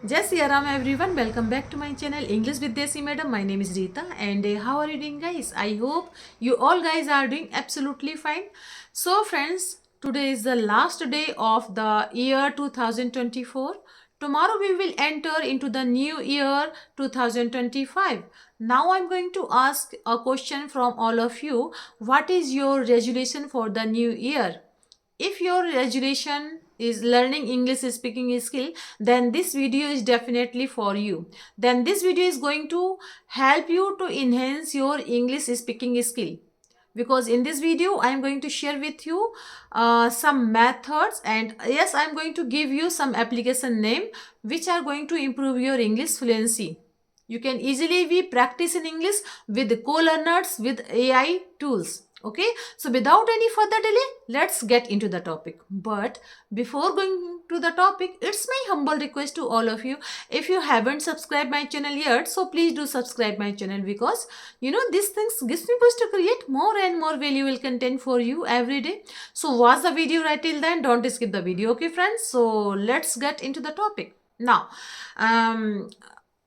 Jai Shri Ram everyone, welcome back to my channel English with Desi Madam. My name is Rita and how are you doing guys? I hope you all guys are doing absolutely fine. So friends, today is the last day of the year 2024. Tomorrow we will enter into the new year 2025. Now I'm going to ask a question from all of you. What is your resolution for the new year? If your resolution is learning English speaking skill, then this video is definitely for you. Then this video is going to help you to enhance your English speaking skill, because in this video I am going to share with you some methods, and yes, I am going to give you some application name which are going to improve your English fluency. You can easily be practice in English with co-learners with AI tools. Okay, so without any further delay, let's get into the topic. But before going to the topic, it's my humble request to all of you, if you haven't subscribed my channel yet, so please do subscribe my channel, because these things gives me push to create more and more valuable content for you every day. So watch the video right till then, don't skip the video. Okay friends, so let's get into the topic now.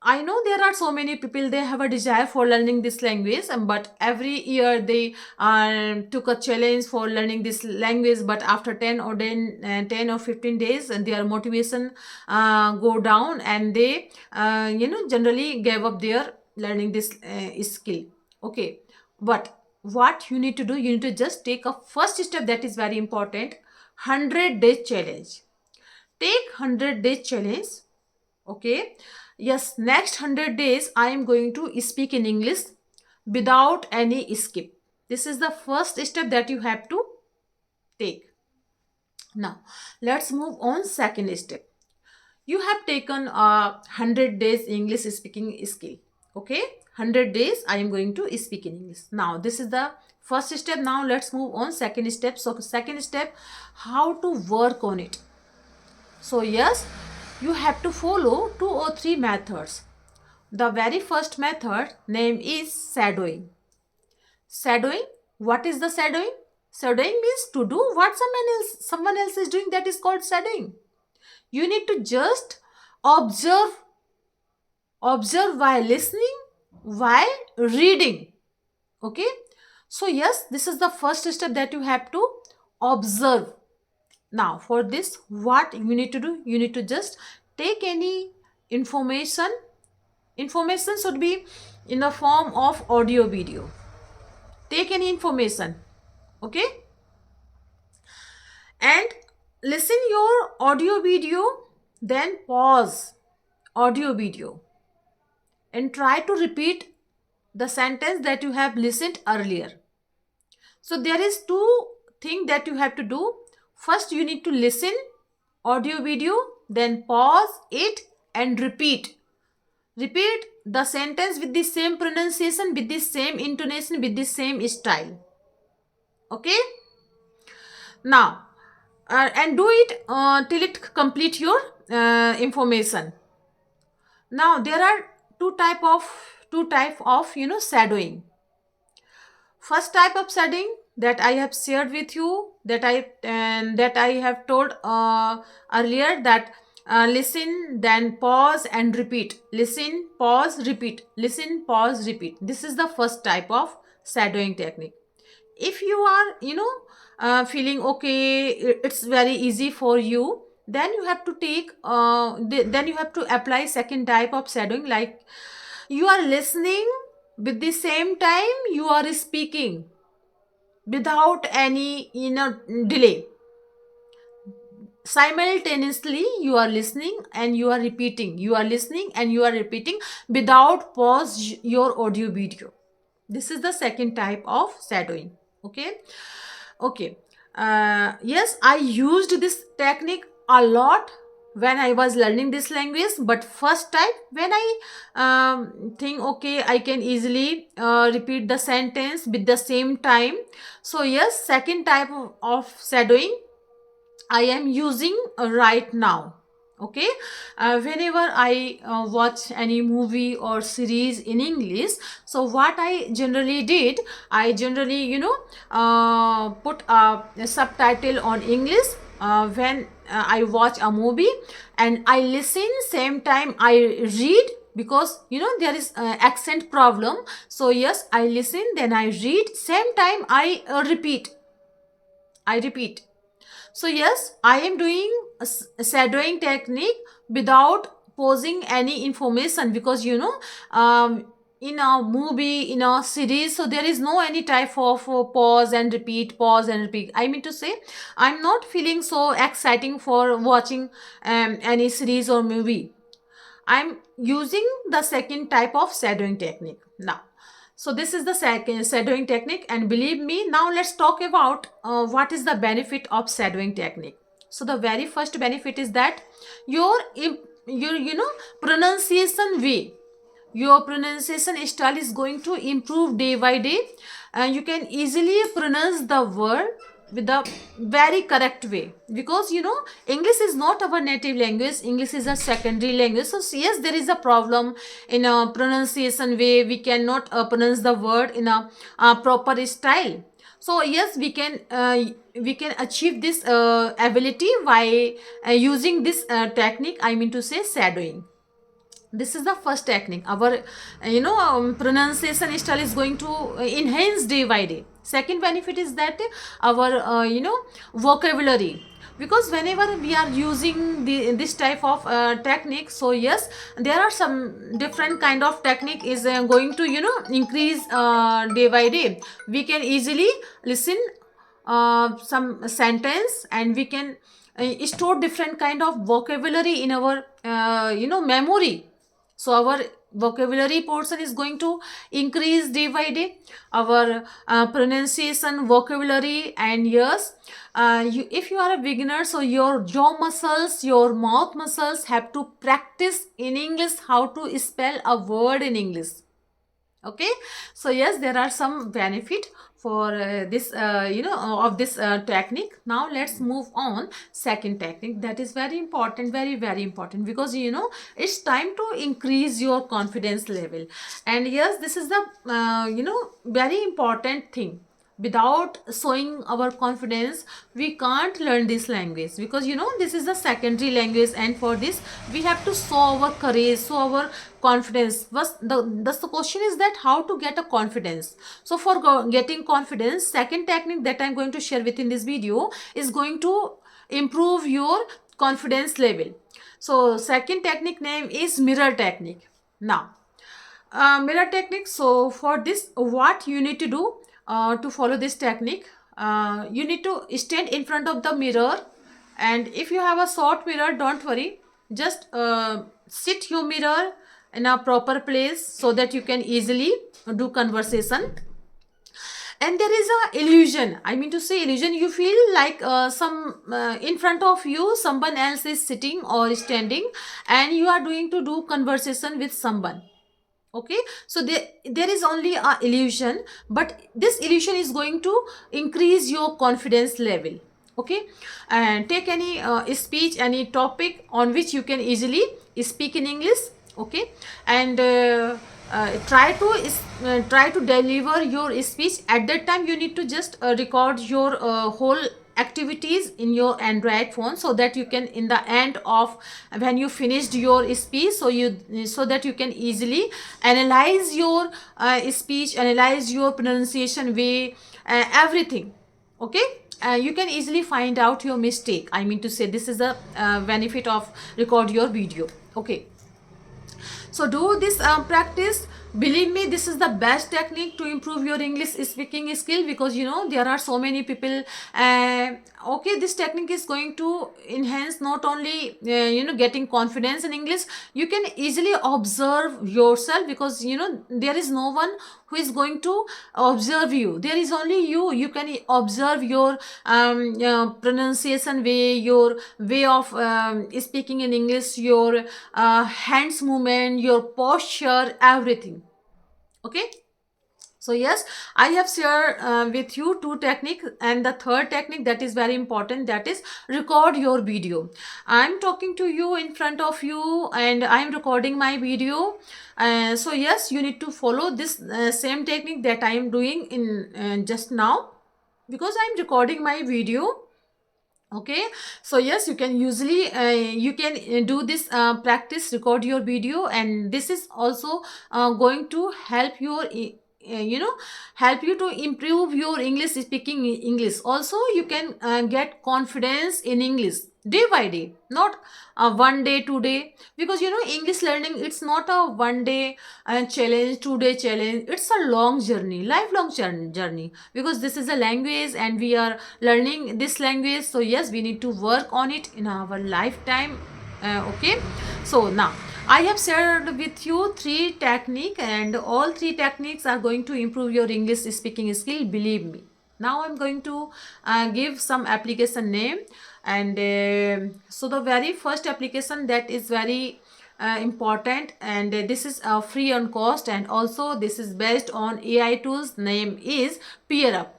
I know there are so many people, they have a desire for learning this language, but every year they took a challenge for learning this language, but after 10 or 15 days their motivation go down, and they generally gave up their learning this skill. Okay, but what you need to do, you need to just take a first step, that is very important. 100-day challenge. Take 100-day challenge. Okay, yes, next 100 days I am going to speak in English without any skip. This is the first step that you have to take. Now let's move on second step. You have taken a 100 days English speaking skill. Okay, 100 days I am going to speak in English. Now this is the first step. Now let's move on second step. So second step, how to work on it. So yes, you have to follow 2 or 3 methods. The very first method name is shadowing. Shadowing, what is the shadowing? Shadowing means to do what someone else is doing, that is called shadowing. You need to just observe while listening, while reading. Okay, so yes, this is the first step, that you have to observe. Now for this, what you need to do, you need to just take any information should be in the form of audio video. Take any information, okay, and listen your audio video, then pause audio video and try to repeat the sentence that you have listened earlier. So there is two things that you have to do. First, you need to listen audio video, then pause it and repeat the sentence with the same pronunciation, with the same intonation, with the same style. Okay, now and do it till it complete your information. Now there are two type of shadowing. First type of shadowing that I have shared with you, that I have told earlier, that listen, then pause and repeat. Listen, pause, repeat. Listen, pause, repeat. This is the first type of shadowing technique. If you are feeling okay, it's very easy for you, then you have to take then you have to apply second type of shadowing, like you are listening with the same time you are speaking without any delay. Simultaneously you are listening and you are repeating, you are listening and you are repeating without pause your audio video. This is the second type of shadowing. Okay, yes, I used this technique a lot when I was learning this language, but first time when I think okay, I can easily repeat the sentence with the same time. So yes, second type of shadowing I am using right now. Okay, whenever I watch any movie or series in English, so what I generally did, I generally put a subtitle on English when I watch a movie and I listen, same time I read, because there is accent problem. So yes, I listen, then I read, same time I repeat. So yes, I am doing a shadowing technique without posing any information, because in a movie, in a series, so there is no any type of pause and repeat, pause and repeat. I mean to say, I'm not feeling so exciting for watching any series or movie. I'm using the second type of shadowing technique now. So this is the second shadowing technique, and believe me, now let's talk about what is the benefit of shadowing technique. So the very first benefit is that your pronunciation way, your pronunciation style is going to improve day by day, and you can easily pronounce the word with the very correct way, because English is not our native language. English is a secondary language. So yes, there is a problem in a pronunciation way. We cannot pronounce the word in a proper style. So yes, we can achieve this ability by using this technique, I mean to say shadowing. This is the first technique. Our pronunciation style is going to enhance day by day. Second benefit is that our vocabulary, because whenever we are using this type of technique, so yes, there are some different kind of technique is going to increase day by day. We can easily listen some sentence, and we can store different kind of vocabulary in our memory. So our vocabulary portion is going to increase day by day, our pronunciation, vocabulary. And yes, if you are a beginner, so your jaw muscles, your mouth muscles have to practice in English how to spell a word in English. Okay, so yes, there are some benefit for this of this technique. Now let's move on second technique, that is very important, very very important, because it's time to increase your confidence level. And yes, this is the very important thing. Without showing our confidence, we can't learn this language, because this is the secondary language, and for this we have to show our courage, show our confidence. The question is that how to get a confidence. So for getting confidence, second technique that I'm going to share within this video is going to improve your confidence level. So second technique name is mirror technique. Now mirror technique. So for this, what you need to do to follow this technique, you need to stand in front of the mirror. And if you have a short mirror, don't worry, just sit your mirror in a proper place so that you can easily do conversation. And there is a illusion, I mean to say illusion, you feel like some in front of you someone else is sitting or standing, and you are doing to do conversation with someone. Okay, so there is only a illusion, but this illusion is going to increase your confidence level. Okay, and take any speech, any topic on which you can easily speak in English. Okay, and try to deliver your speech. At that time you need to just record your whole activities in your Android phone, so that you can, in the end of when you finished your speech, so that you can easily analyze your speech, analyze your pronunciation way, everything. Okay, you can easily find out your mistake, I mean to say. This is a benefit of record your video. Okay, so do this practice. Believe me, this is the best technique to improve your English speaking skill, because there are so many people. Okay, this technique is going to enhance not only getting confidence in English. You can easily observe yourself, because there is no one who is going to observe you. There is only you. You can observe your pronunciation way, your way of speaking in English, your hands movement, your posture, everything. Okay, so yes, I have shared with you two techniques, and the third technique that is very important, that is record your video. I'm talking to you in front of you, and I'm recording my video. So yes, you need to follow this same technique that I am doing in just now, because I'm recording my video. Okay, so yes, you can usually you can do this practice, record your video, and this is also going to help your help you to improve your English speaking English. Also, you can get confidence in English day by day, not one day, 2 day, because English learning, it's not a one day challenge, 2 day challenge. It's a long journey, lifelong journey, because this is a language and we are learning this language. So yes, we need to work on it in our lifetime. Okay, so now I have shared with you three techniques, and all three techniques are going to improve your English speaking skill, believe me. Now I'm going to give some application name, and so the very first application that is very important, and this is free on cost, and also this is based on AI tools. Name is PeerUp.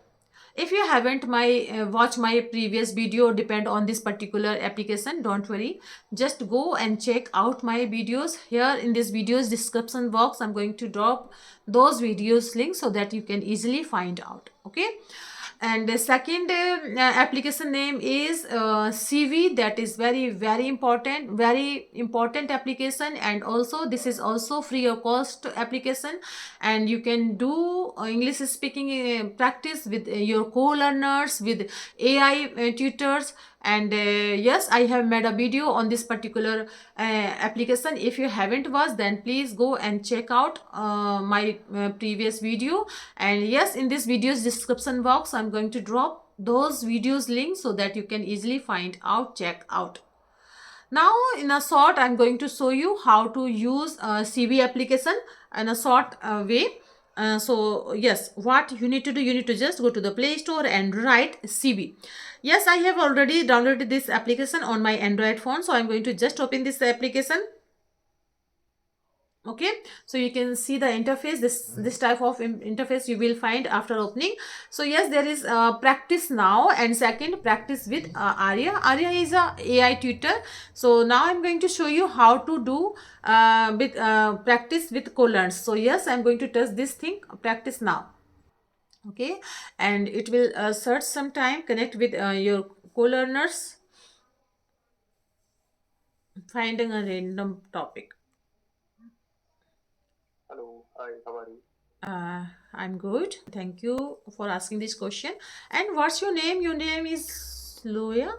If you haven't my watch my previous video depend on this particular application, don't worry, just go and check out my videos. Here in this videos description box, I'm going to drop those videos links so that you can easily find out. Okay, and the second application name is CV. That is very important application, and also this is also free of cost application, and you can do English speaking practice with your co-learners, with AI tutors. And yes, I have made a video on this particular application. If you haven't watched, then please go and check out my previous video. And yes, in this video's description box, I'm going to drop those videos links so that you can easily find out, check out. Now in a short, I'm going to show you how to use CV application in a short way. So yes, what you need to do, you need to just go to the Play Store and write CV. Yes, I have already downloaded this application on my Android phone, so I'm going to just open this application. Okay, so you can see the interface, this type of interface you will find after opening. So yes, there is practice now, and second, practice with Arya is a AI tutor. So now I'm going to show you how to do with practice with co-learns. So yes, I'm going to touch this thing, practice now. Okay, and it will search some time, connect with your co-learners, finding a random topic. Hello, hi, how are you? I'm good. Thank you for asking this question. And what's your name? Your name is Loya?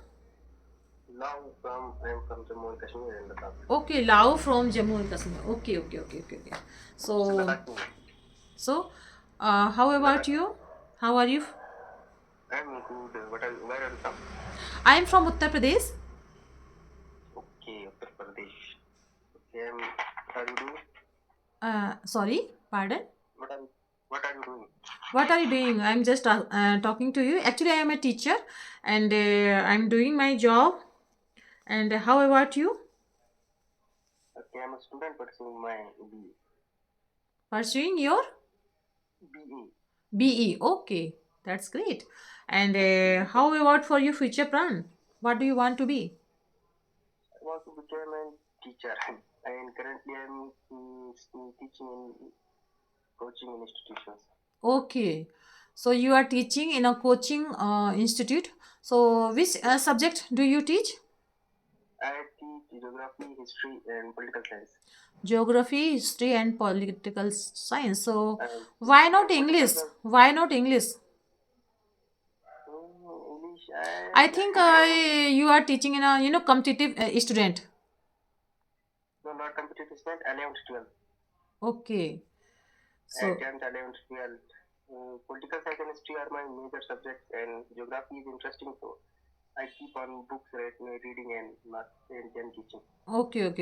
I'm from Jammu and Kashmir in Ladakh. Okay, Lao from Jammu and Kashmir. Okay. It's So, Ladakh. how about Ladakh. you? How are you? I'm good. Where are you from? I'm from Uttar Pradesh. Okay, Uttar Pradesh. Okay, what are you doing? Sorry, pardon. What are What are you doing? What are you doing? I'm just talking to you. Actually, I am a teacher, and I'm doing my job. And how about you? Okay, I'm a student pursuing my BE. Pursuing your BE. BE. Okay, that's great. And how about for your future plan? What do you want to be? I want to become a teacher, and currently I'm teaching in coaching institutions. Okay, so you are teaching in a coaching institute. So which subject do you teach? I teach geography, history, and political science. Geography, history, and political science. So And why not political English? science, Why not English? English, I think you are teaching in a competitive student. no, not competitive student, 11th, 12th. Okay, At so 10th, 11th, 12th. Political science and history are my major subjects, and geography is interesting, so I keep on books reading and math and then teaching. okay.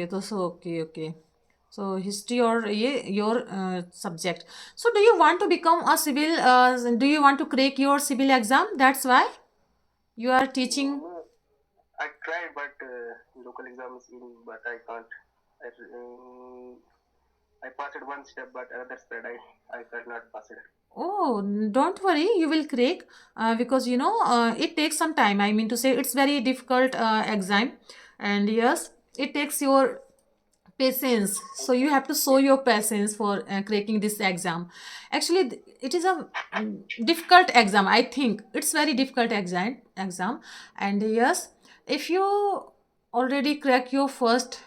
So history or your subject. So do you want to become a civil? Do you want to crack your civil exam? That's why you are teaching. No, I tried, but local exams in, but I can't. I, I passed it one step, but another step I could not pass it. Oh, don't worry, you will crack because it takes some time. I mean to say, it's very difficult exam, and yes, it takes your patience. So you Okay. have to show your patience for cracking this exam. Actually, it is a difficult exam. I think it's very difficult exam. And yes, if you already crack your first,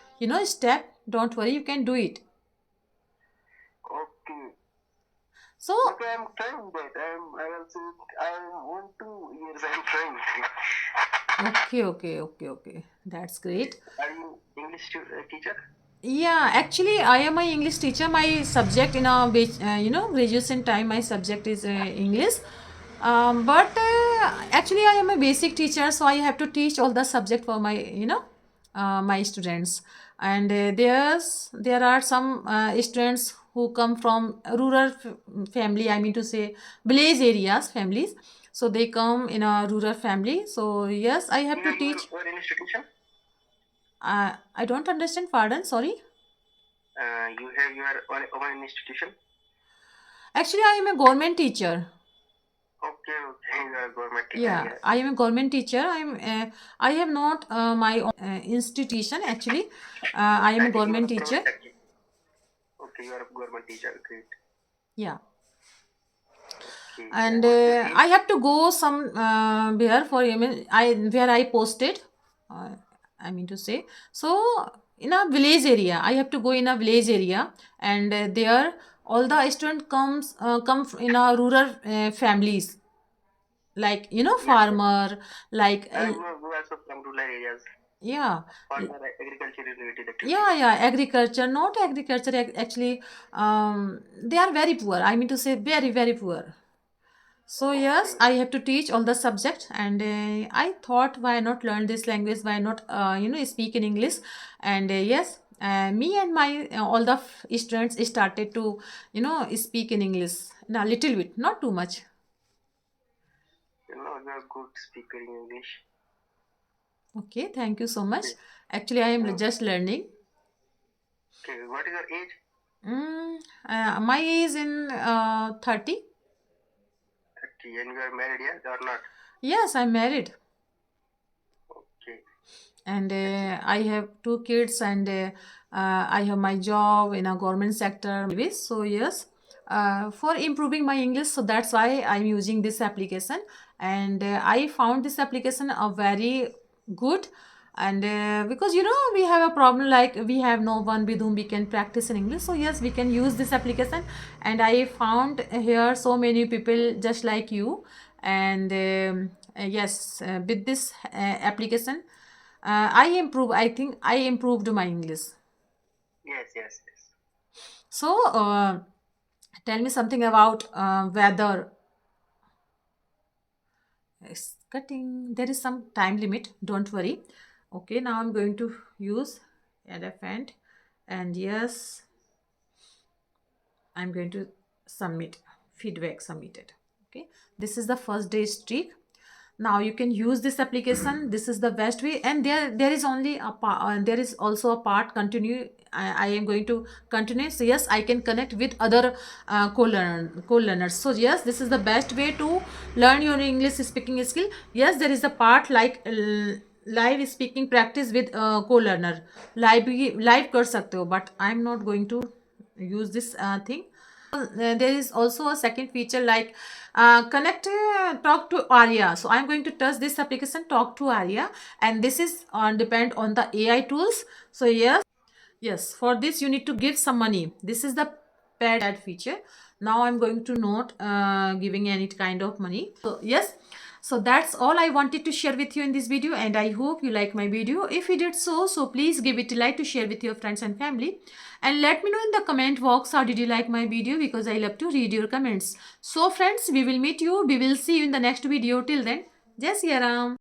step, don't worry, you can do it. Okay. So Okay, I'm trying that. I want 2 years. I'm trying. okay, that's great. Are you English teacher? Yeah, actually, I am a English teacher. My subject in a graduation time, my subject is English. But actually, I am a basic teacher, so I have to teach all the subject for my my students. And there are some students who come from rural family. I mean to say village areas families. So they come in a rural family. So yes, I have You to are teach. your institution? I don't understand. Pardon, sorry. You have your own institution? Actually, I am a government teacher. Okay, okay. You are government teacher. Yeah, Yeah. I am a government teacher. I have not my own institution actually. I am I a think you are government a teacher. private actually. Okay, you are a government teacher. Great. Yeah, Okay. and What is your I age? have to go some where for I where I posted. Uh, I mean to say, so in a village area, I have to go in a village area, and there all the student in a rural families, like Yes, yes. farmer, like You are also from rural areas. yeah. Farmer agriculture related Yeah, activities. yeah, agriculture, not agriculture, actually, they are very poor. I mean to say, very, very poor. So yes, Okay. I have to teach all the subject, and I thought, why not learn this language? Why not, speak in English? And yes, me and my all the students started to, speak in English, a little bit, not too much. You know, you are good speaker in English. Okay, thank you so much. Okay. Actually, I am Mm. just learning. Okay. What is your age? Mm, my age in 30. 30. And you are married, yeah, or not? Yes, I'm married. Okay. And That's it. I have two kids, and I have my job in a government sector. So yes, for improving my English, so that's why I'm using this application, and I found this application a very good. And because we have a problem, like we have no one with whom we can practice in English, so yes, we can use this application. And I found here so many people just like you. And yes, with this application, I think I improved my English. Yes, yes, yes. So tell me something about weather. It's cutting. There is some time limit. Don't worry. Okay, now I'm going to use elephant, and yes, I'm going to submit feedback submitted. Okay, this is the first day streak. Now you can use this application. This is the best way. And there is only a part, there is also a part continue. I am going to continue. So yes, I can connect with other co-learners. So yes, this is the best way to learn your English speaking skill. Yes, there is a part like live speaking practice with co-learner. Live कर सकते हो, but I'm not going to use this thing. There is also a second feature like connect talk to Aria. So I'm going to touch this application, talk to Aria, and this is depend on the AI tools. So yes, for this you need to give some money. This is the paid ad feature. Now I'm going to not giving any kind of money. So yes, so that's all I wanted to share with you in this video, and I hope you like my video. If you did so please give it a like to share with your friends and family, and let me know in the comment box how did you like my video, because I love to read your comments. So friends, we will see you in the next video. Till then, Jai Siya Ram.